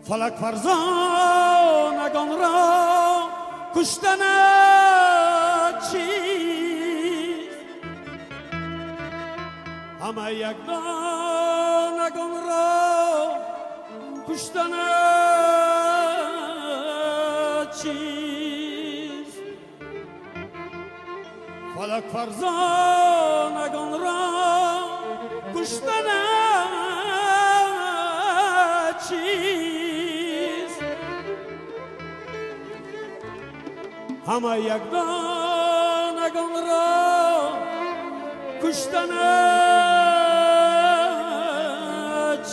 فلک فرزانگان را کشتنت چیست؟ همه یکدانگان را کشتنت چیست؟ فلک فرزانگان را کشتنت چیست؟ همه یکدانگان را کشتنت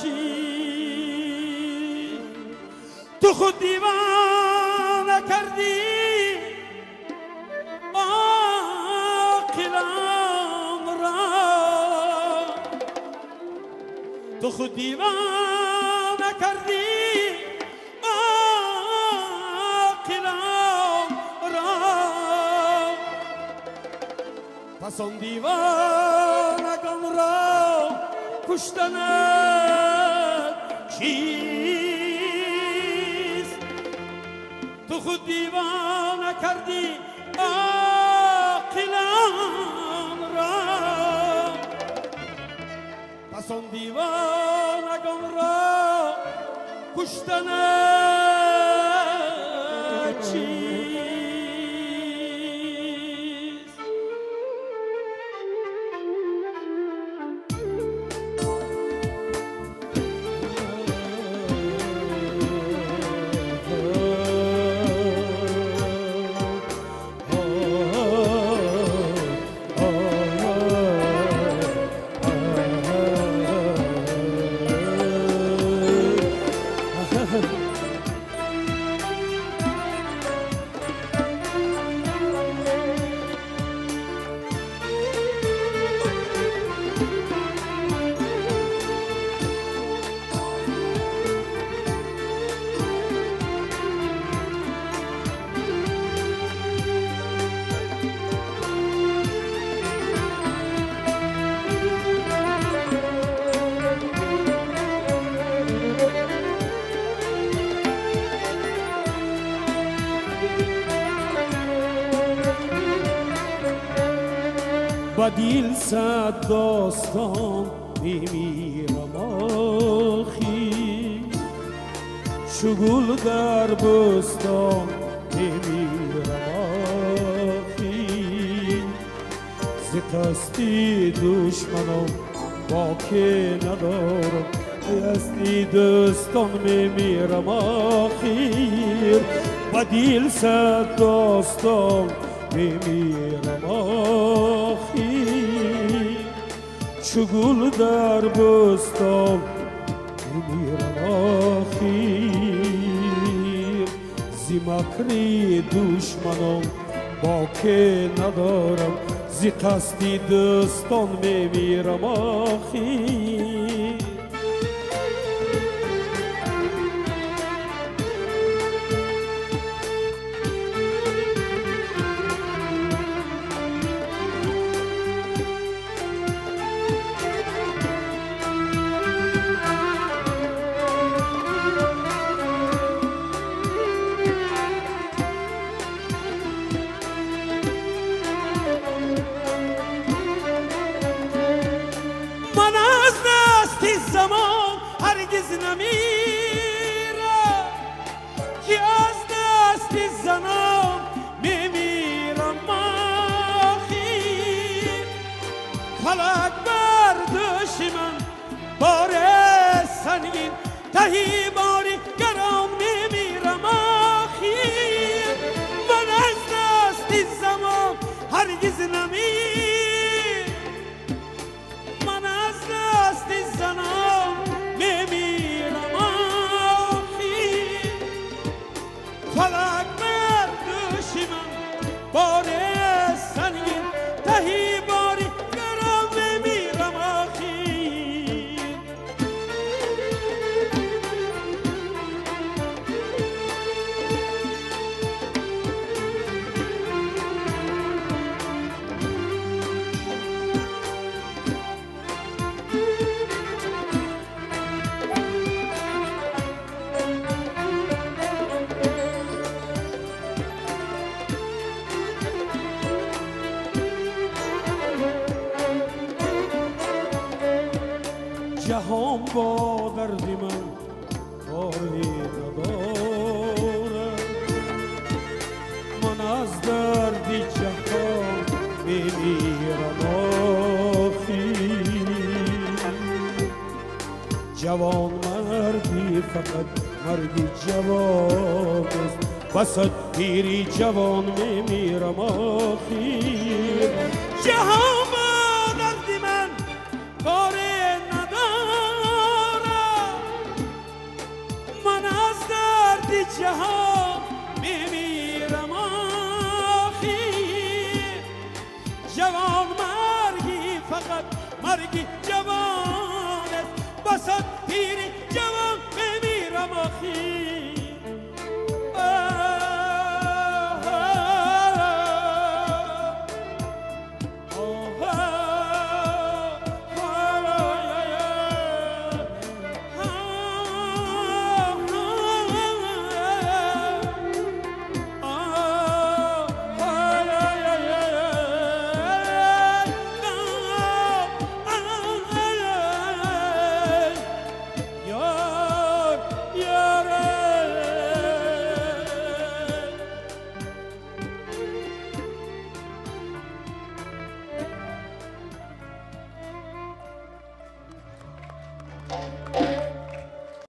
چیست؟ تو خود دیوانه کردی عاقلان را، تو خود دیوانه کردی پس آن دیوانگان را کشتنت چیست؟ تو خود دیوانه کردی عاقلان را، پس آن دیوانگان را کشتنت چیست؟ با دل صد داستان میمیرم آخی، شگل در بستان میمیرم آخی، ز قصدی دشمنم باکی ندارم، اصلی دوستان میمیرم آخیر. با دل صد داستان میمیرم آخی، چگل در بستان میمیرم آخیر. زی مکری دشمنان باکی ندارم، زی قصدی دوستان میمیرم آخیر. هرگز نمیرم که از دست زنم میمیرم آخی. فلک بر دوش من بار سنی تهی باری گران میمیرم آخیر من از دست زمان هرگز نمیر من از دست زمان میمیرم آخیر فلک بر دوش من بار سنگین تهی باری گران میمیرم آخیر جهان با درد من کاری ندارد من از درد جهان میمیرم آخیر جوان مردی فقط مرگی جوان است بسد پیری جوان میمیرم آخیر جهان با درد من کاری جهان میمیرم آخیر جوان مرگی فقط مرگی جوان